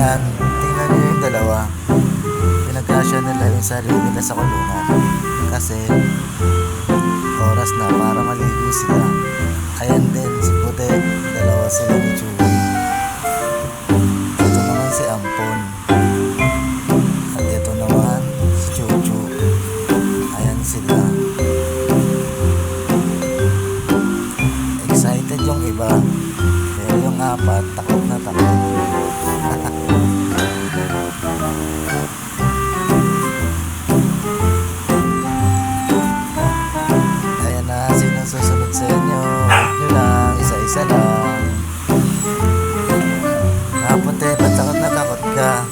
Ayan, tingnan niyo yung dalawa. Pinagkasya nila yung sarili nila sa kulungan. Kasi oras na para maligo sila. Ayan din si Puti, dalawa sila ni Chewie. Ito naman si Ampon. At ito naman si Chuchu. Ayan sila. Excited yung iba. Pero yung apat, takot na takot. Ayan na, sino susunod sa inyo? Huwag nyo lang, isa-isa lang. Puti, ba't takot na takot ka?